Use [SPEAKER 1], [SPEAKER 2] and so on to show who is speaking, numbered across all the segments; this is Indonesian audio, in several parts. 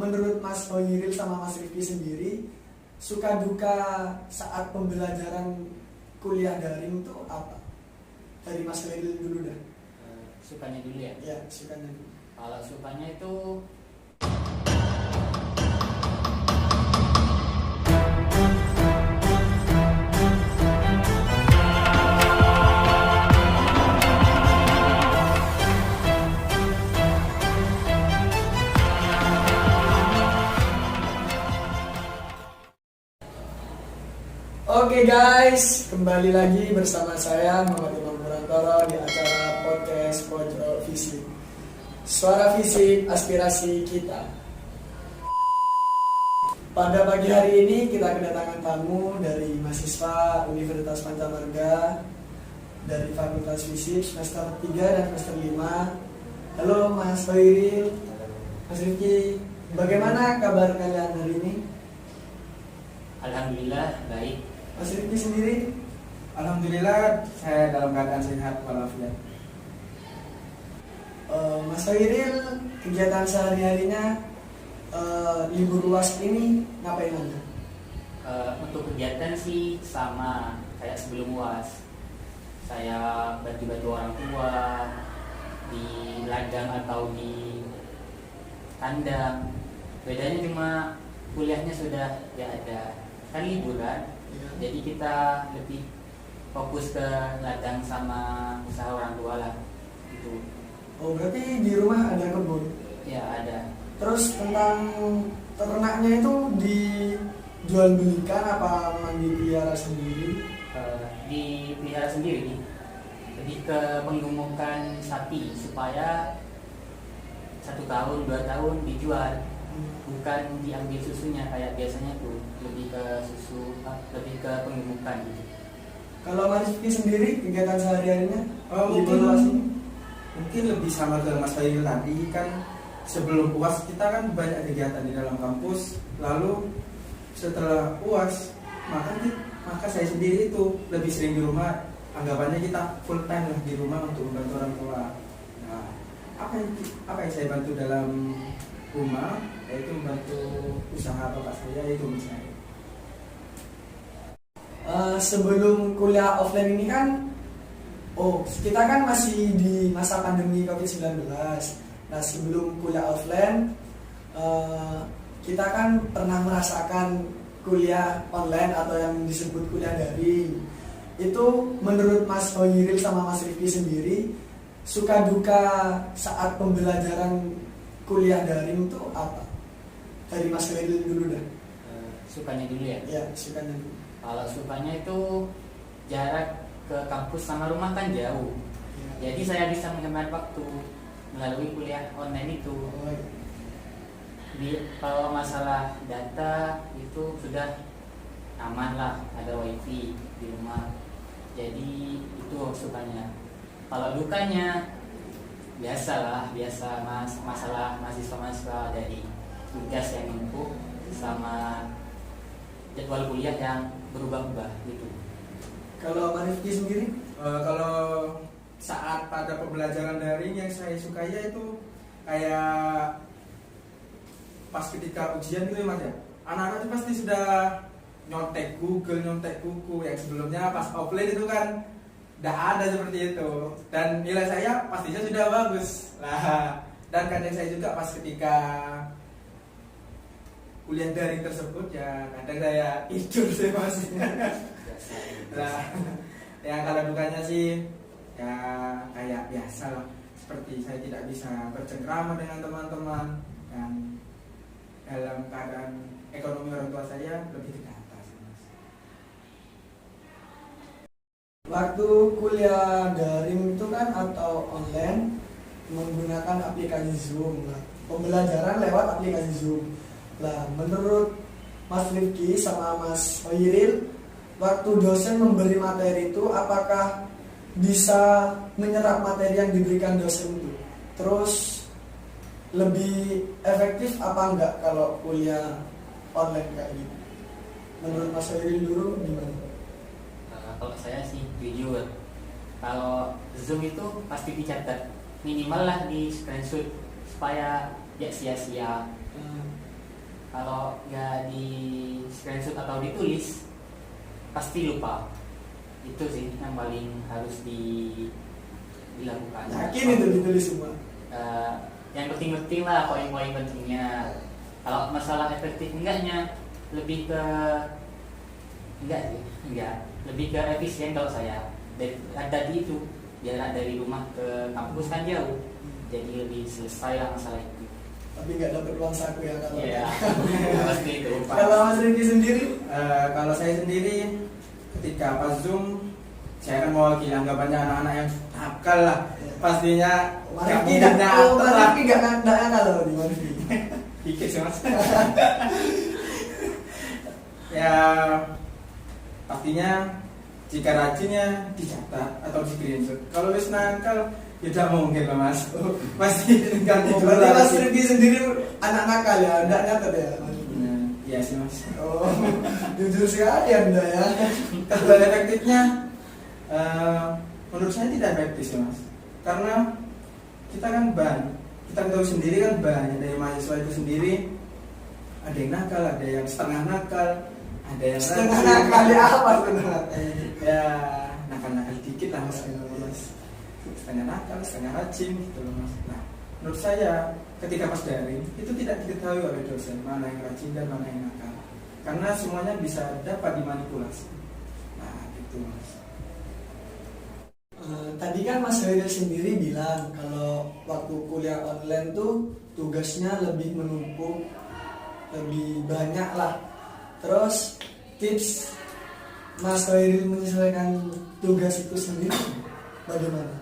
[SPEAKER 1] menurut Mas Hoiril sama Mas Rifki sendiri, suka duka saat pembelajaran kuliah daring itu apa? Dari Mas Hoiril dulu dah.
[SPEAKER 2] Sukanya dulu ya?
[SPEAKER 1] Ya, sukanya dulu.
[SPEAKER 2] Kalau sukanya itu
[SPEAKER 1] Oke guys, kembali lagi bersama saya Muhammad Imam Purantoro di acara podcast Pojok Fisik. Suara fisik aspirasi kita. Pada pagi hari ini kita kedatangan tamu dari mahasiswa Universitas Pancamarga dari Fakultas Fisik semester 3 dan semester 5. Halo Mas Hoiril, Mas Rifki, bagaimana kabar kalian hari ini?
[SPEAKER 2] alhamdulillah baik.
[SPEAKER 1] Mas Rifki sendiri?
[SPEAKER 3] Alhamdulillah saya dalam keadaan sehat walafiat.
[SPEAKER 1] Mas Hoiril, kegiatan sehari-harinya libur UAS ini ngapain aja?
[SPEAKER 2] Untuk kegiatan sih sama kayak sebelum UAS. Saya bantu-bantu orang tua di ladang atau di kandang. Bedanya cuma kuliahnya sudah ya ada kan liburan. Jadi kita lebih fokus ke ladang sama usaha orang tua lah gitu.
[SPEAKER 1] Oh, berarti di rumah ada kebun?
[SPEAKER 2] Ya ada.
[SPEAKER 1] Terus tentang ternaknya itu dijual belikan apa memang dipelihara sendiri?
[SPEAKER 2] Dipelihara sendiri. Lebih ke penggemukan sapi supaya 1 tahun 2 tahun dijual, bukan diambil susunya kayak biasanya tuh, lebih ke susu, lebih ke penggemukan gitu.
[SPEAKER 1] Kalau Mas Rifki sendiri kegiatan sehari-harinya libur UAS ini?
[SPEAKER 3] Mungkin lebih sama ke Mas Hoiril tadi kan, sebelum UAS kita kan banyak kegiatan di dalam kampus, lalu setelah UAS maka saya sendiri itu lebih sering di rumah. Anggapannya kita full time lah di rumah untuk membantu orang tua. Nah, apa yang saya bantu dalam rumah yaitu membantu usaha bapak saya, yaitu misalnya.
[SPEAKER 1] Sebelum kuliah offline ini kan, kita kan masih di masa pandemi COVID-19. Nah, sebelum kuliah offline, kita kan pernah merasakan kuliah online atau yang disebut kuliah daring. Itu menurut Mas Hoiril sama Mas Rifki sendiri, suka duka saat pembelajaran kuliah daring itu apa? Dari Mas Hoiril dulu dah.
[SPEAKER 2] Sukanya dulu ya?
[SPEAKER 1] Ya, sukanya dulu.
[SPEAKER 2] Kalau sukanya itu jarak ke kampus sama rumah kan jauh.
[SPEAKER 1] Ya.
[SPEAKER 2] Jadi saya bisa menghemat waktu melalui kuliah online itu. Kalau masalah data itu sudah aman lah, ada wifi di rumah. Jadi itu sukanya. Kalau dukanya biasa masalah mahasiswa dari tugas yang numpuk sama jadwal kuliah yang berubah-ubah gitu.
[SPEAKER 1] Kalau Mas Rifki sendiri?
[SPEAKER 3] Kalau saat pada pembelajaran daring yang saya sukai itu kayak pas ketika ujian gitu ya Mas ya. Anak-anak itu pasti sudah nyontek Google, nyontek buku. Yang sebelumnya pas offline itu kan tidak ada seperti itu. Dan nilai saya pastinya sudah bagus lah. Dan kadang saya juga pas ketika kuliah daring tersebut ya kadang saya tidur sih Mas. Nah, yang kalau dukanya sih ya kayak biasa lah, seperti saya tidak bisa bercengkrama dengan teman-teman dan dalam keadaan ekonomi orang tua saya lebih ke atas.
[SPEAKER 1] Waktu kuliah daring itu kan atau online menggunakan aplikasi Zoom. Nah, pembelajaran lewat aplikasi Zoom. Nah, menurut Mas Rifki sama Mas Hoiril, waktu dosen memberi materi itu apakah bisa menyerap materi yang diberikan dosen itu? Terus lebih efektif apa enggak kalau kuliah online kayak gitu? Menurut Mas Hoiril dulu gimana?
[SPEAKER 2] Kalau saya sih jujur, kalau Zoom itu pasti dicatat, minimal lah di screenshot supaya ya sia-sia. dihasut atau ditulis pasti lupa. Itu sih yang paling harus dilakukan.
[SPEAKER 1] Yakin itu ditulis semua?
[SPEAKER 2] Yang penting-penting lah, poin-poin pentingnya. Kalau masalah efektif enggaknya lebih ke lebih ke efisien kalau saya. Tadi itu jarak dari rumah ke kampus kan jauh, jadi lebih selesai lah masalah itu.
[SPEAKER 1] Tapi nggak dapat uang saku ya kalau.
[SPEAKER 2] Iya, pasti itu.
[SPEAKER 1] Kalau Mas Rifki sendiri?
[SPEAKER 3] Kalau saya sendiri ketika pas Zoom, saya kan mewakili anggapannya anak-anak yang nakal lah. Pastinya
[SPEAKER 1] Mas
[SPEAKER 3] nggak
[SPEAKER 1] Rifki
[SPEAKER 3] mungkin datang.
[SPEAKER 1] nggak nakal loh di Mas Rifki.
[SPEAKER 3] Dikit sih mas. Ya pastinya jika rajinnya dicatat atau di screenshot. Kalau wis nakal ya tidak mungkin lah mas. Pasti ganti dulu
[SPEAKER 1] Berarti Mas
[SPEAKER 3] lah.
[SPEAKER 1] Rifki sendiri anak nakal ya, nggak nyatet ya Mas Rifki?
[SPEAKER 3] Iya sih mas.
[SPEAKER 1] Oh, jujur sekali Anda ya.
[SPEAKER 3] Kalau efektifnya, menurut saya tidak efektif sih mas. Karena kita kan kita tahu sendiri kan banyak dari mahasiswa itu sendiri. Ada yang nakal, ada yang setengah nakal, ada yang
[SPEAKER 1] Setengah
[SPEAKER 3] rajin.
[SPEAKER 1] nakal ya apa setengah nakal?
[SPEAKER 3] Ya nakal-nakal dikit lah mas. Setengah nakal, setengah rajin gitu loh mas. Nah, menurut saya ketika pas daring itu tidak diketahui oleh dosen mana yang rajin dan mana yang nakal, karena semuanya bisa dapat dimanipulasi. Nah, gitu mas.
[SPEAKER 1] Tadi kan Mas Hairil sendiri bilang kalau waktu kuliah online tuh tugasnya lebih menumpuk, lebih banyak lah. Terus tips Mas Hairil menyesuaikan tugas itu sendiri bagaimana?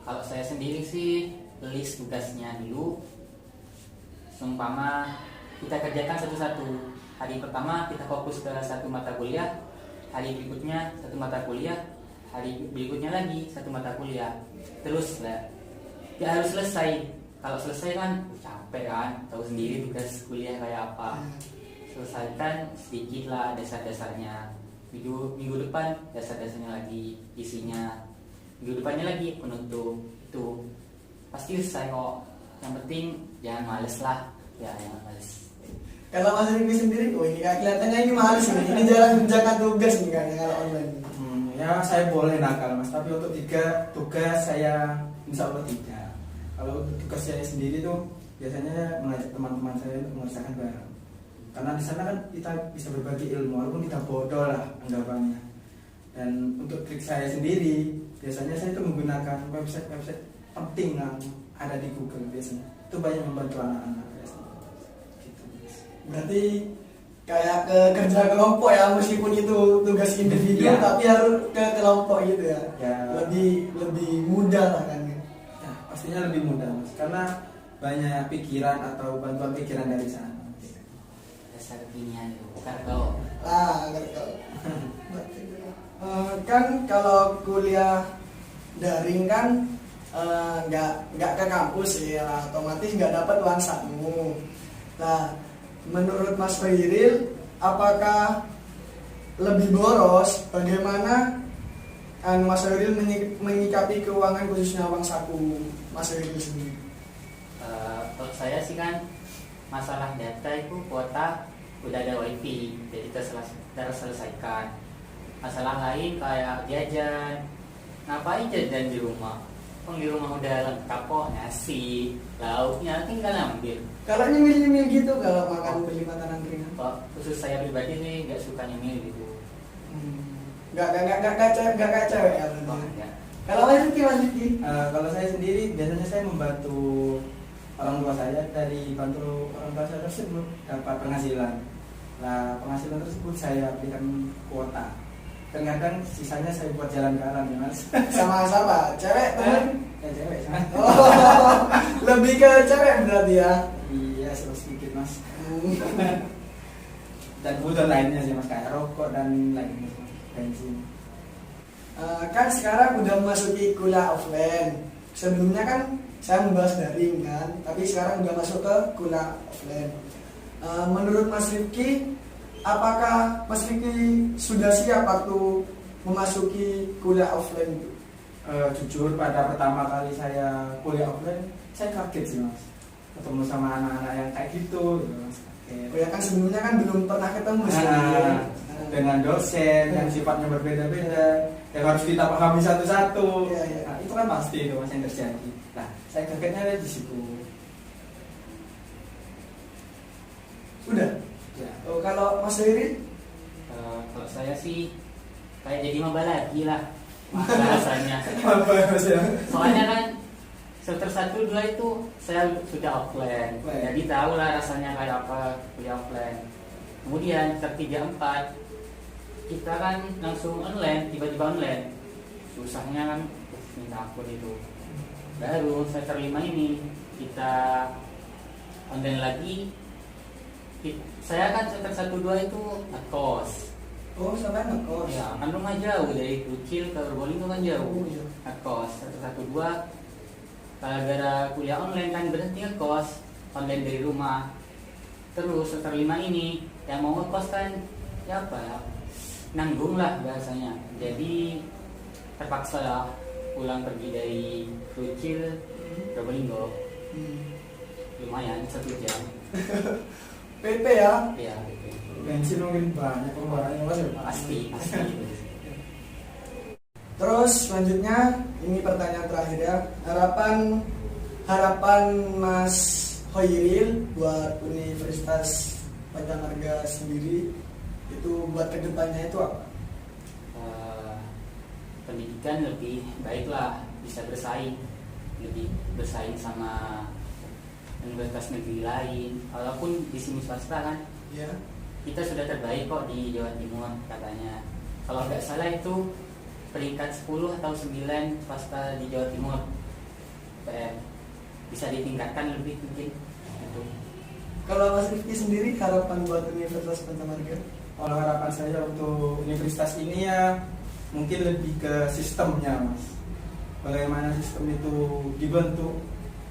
[SPEAKER 2] Kalau saya sendiri sih list tugasnya dulu. Seumpama kita kerjakan satu-satu. Hari pertama kita fokus ke satu mata kuliah, hari berikutnya satu mata kuliah, hari berikutnya lagi satu mata kuliah. Terus lah, ya harus selesai. Kalau selesai kan capek kan, tahu sendiri tugas kuliah kayak apa. Selesaikan sedikit lah dasar-dasarnya. Minggu depan dasar-dasarnya lagi, isinya. Minggu depannya lagi penutup. Itu pasti selesai kok. Yang penting jangan males lah. Ya jangan males.
[SPEAKER 1] Kalau Mas Rifki sendiri, oh ini kelihatannya ini males nih. Ini jalan menjaga tugas nih kan kalau online.
[SPEAKER 3] Ya saya boleh nakal mas, tapi untuk 3 tugas saya insya Allah tidak. Kalau untuk tugas saya sendiri tuh biasanya mengajak teman-teman saya untuk mengerjakan bareng. Karena di sana kan kita bisa berbagi ilmu, walaupun kita bodoh lah anggapannya. Dan untuk trik saya sendiri, biasanya saya itu menggunakan website-website penting yang ada di Google biasanya. Itu banyak membantu anak-anak biasanya. Gitu, mas.
[SPEAKER 1] Berarti kayak ke kerja kelompok ya, meskipun itu tugas individu
[SPEAKER 3] Ya.
[SPEAKER 1] tapi harus ke kelompok gitu ya.
[SPEAKER 3] Ya.
[SPEAKER 1] Lebih mudah lah kan.
[SPEAKER 3] Ya, pastinya lebih mudah mas, karena banyak pikiran atau bantuan pikiran dari sana.
[SPEAKER 2] Dasar kekinian itu. Kalau
[SPEAKER 1] Kan kalau kuliah daring kan nggak ke kampus ya, otomatis nggak dapat uang saku. Nah, menurut Mas Hairil, apakah lebih boros? Bagaimana Mas Hairil menyikapi keuangan khususnya uang saku Mas Hairil sendiri?
[SPEAKER 2] kalau saya sih kan masalah data itu kuota udah ada wifi, jadi terselesaikan. Masalah lain kayak jajan, ngapain jajan di rumah? Di rumah udah lengkap kok, nasi, lauknya tinggal ambil.
[SPEAKER 1] Kalau nyemil-nyemil gitu, kalau makan beli makanan ringan,
[SPEAKER 2] Kok khusus saya pribadi sih nggak suka nyemil gitu.
[SPEAKER 1] nggak kayak cewek ya.
[SPEAKER 2] Oh, enggak.
[SPEAKER 1] Kalau Mas Rifki,
[SPEAKER 3] Kalau saya sendiri biasanya saya membantu orang tua saya, dari bantu orang tua saya tersebut dapat penghasilan. Nah, penghasilan tersebut saya berikan kuota. Kadang sisanya saya buat jalan-jalan ya mas.
[SPEAKER 1] sama siapa? Cewek temen?
[SPEAKER 3] Ya cewek sama.
[SPEAKER 1] Oh, lebih ke cewek berarti ya.
[SPEAKER 3] Iya sedikit mas. Dan kebutuhan lainnya sih mas, kayak rokok dan lainnya, bensin.
[SPEAKER 1] Kan sekarang udah memasuki kuliah offline. Sebelumnya kan saya membahas daring kan, tapi sekarang udah masuk ke kuliah offline. Menurut Mas Rifki, apakah Mas Rifki sudah siap waktu memasuki kuliah offline itu?
[SPEAKER 3] Jujur pada pertama kali saya kuliah offline, saya kaget sih mas, ketemu sama anak-anak yang kayak gitu mas.
[SPEAKER 1] Oh ya kan sebelumnya kan belum pernah ketemu sih.
[SPEAKER 3] Dengan dosen yang sifatnya berbeda-beda, yang harus kita pahami satu-satu.
[SPEAKER 1] Iya, iya.
[SPEAKER 3] Nah, itu kan pasti itu mas yang terjadi. Nah, saya kagetnya ada di situ.
[SPEAKER 1] Udah.
[SPEAKER 2] Ya.
[SPEAKER 1] Oh, kalau Mas Riri?
[SPEAKER 2] Kalau saya sih kayak jadi maba lagi lah rasanya.
[SPEAKER 3] Apa ya mas ya?
[SPEAKER 2] Soalnya kan semester 1, 2 itu saya sudah offline,
[SPEAKER 3] Offline.
[SPEAKER 2] jadi tahu lah rasanya kayak apa kuliah offline. Kemudian semester 3, 4 kita kan langsung online, tiba-tiba online. Susahnya kan minta ampun itu. Baru semester 5 ini kita online lagi. Saya kan semester 1, 2 itu ngekos.
[SPEAKER 1] Oh, sampai ngekos.
[SPEAKER 2] Ya, kan rumah jauh dari Kucil ke Probolinggo kan jauh.
[SPEAKER 1] Oh, iya.
[SPEAKER 2] Ngekos semester 1, 2 gara-gara kuliah online kan berhenti ngekos online dari rumah. Terus semester 5 ini yang mau ngekos kan ya apa ya, nanggung lah bahasanya. Jadi terpaksa lah pulang pergi dari Kucil ke Probolinggo. Lumayan 1 jam.
[SPEAKER 1] PP ya.
[SPEAKER 2] Ya gitu.
[SPEAKER 3] Bensin mungkin banyak pengeluarannya mas ya.
[SPEAKER 2] Pasti gitu.
[SPEAKER 1] Terus selanjutnya ini pertanyaan terakhir ya. Harapan Mas Hoiril buat Universitas Pancammarga sendiri itu buat kedepannya itu apa?
[SPEAKER 2] Pendidikan lebih baik lah, bisa lebih bersaing sama universitas negeri lain. Walaupun di sini swasta kan,
[SPEAKER 1] Ya.
[SPEAKER 2] kita sudah terbaik kok di Jawa Timur katanya. Kalau nggak salah itu peringkat 10 atau 9 swasta di Jawa Timur. Bisa ditingkatkan lebih mungkin. Gitu.
[SPEAKER 1] Kalau Mas Rifki sendiri harapan buat Universitas Pancammarga?
[SPEAKER 3] Kalau harapan saya untuk universitas ini ya mungkin lebih ke sistemnya mas. Bagaimana sistem itu dibentuk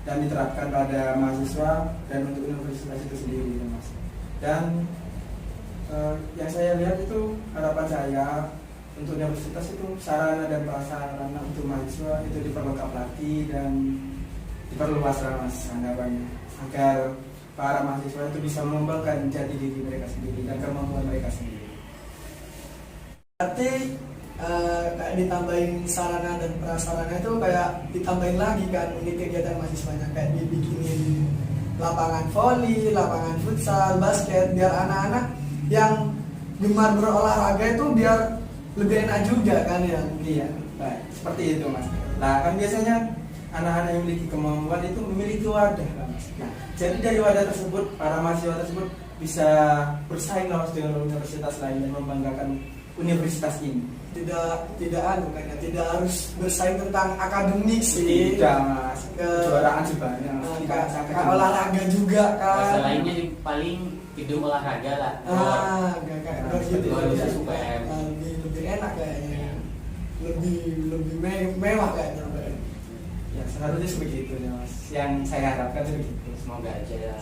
[SPEAKER 3] dan diterapkan pada mahasiswa dan untuk universitas itu sendiri ya mas. Dan yang saya lihat itu harapan saya untuk universitas itu sarana dan prasarana untuk mahasiswa itu diperlengkap lagi dan diperluas lah mas anggapannya agar para mahasiswa itu bisa mengembangkan jati diri mereka sendiri dan kemampuan mereka sendiri.
[SPEAKER 1] Berarti kayak ditambahin sarana dan prasarana itu kayak ditambahin lagi kan unit kegiatan mahasiswanya, kayak dibikinin lapangan voli, lapangan futsal, basket, biar anak-anak yang gemar berolahraga itu biar lebih enak juga kan ya.
[SPEAKER 3] Iya, baik. Seperti itu mas. Nah kan biasanya anak-anak yang memiliki kemampuan itu memiliki wadah kan mas. Nah, jadi dari wadah tersebut para mahasiswa tersebut bisa bersaing lah mas dengan universitas lain dan membanggakan universitas ini.
[SPEAKER 1] Tidak harus bersaing tentang akademik sih.
[SPEAKER 3] Tidak mas. Kejuaraan sih banyak.
[SPEAKER 1] Kayak olahraga juga kan.
[SPEAKER 2] Bahasa lainnya paling gedung olahraga lah.
[SPEAKER 1] Kayak gitu.
[SPEAKER 2] UPM.
[SPEAKER 1] Lebih enak kayaknya. Lebih mewah kayaknya.
[SPEAKER 3] Ya seharusnya sebegitu ya mas. Yang saya harapkan sebegitu.
[SPEAKER 2] Semoga aja ya.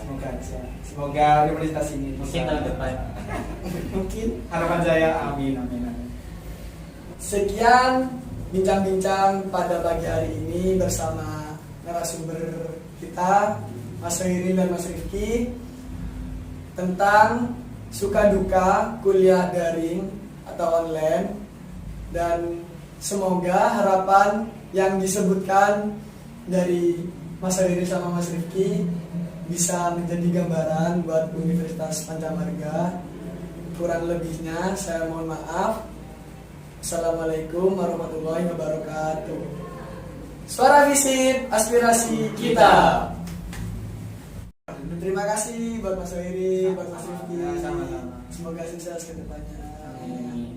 [SPEAKER 3] Semoga universitas ini
[SPEAKER 2] Mungkin tahun depan.
[SPEAKER 1] Mungkin.
[SPEAKER 3] Harapan saya amin.
[SPEAKER 1] Sekian bincang-bincang pada pagi hari ini bersama narasumber kita Mas Hoiril dan Mas Rifki tentang suka duka kuliah daring atau online, dan semoga harapan yang disebutkan dari Mas Hoiril sama Mas Rifki bisa menjadi gambaran buat Universitas Pancammarga. Kurang lebihnya saya mohon maaf. Assalamualaikum warahmatullahi wabarakatuh. Suara Visip, aspirasi kita. Terima kasih buat Mas Hoiril, buat Mas Rifki.
[SPEAKER 3] Sama-sama.
[SPEAKER 1] Semoga sukses ke depannya.
[SPEAKER 2] Amin.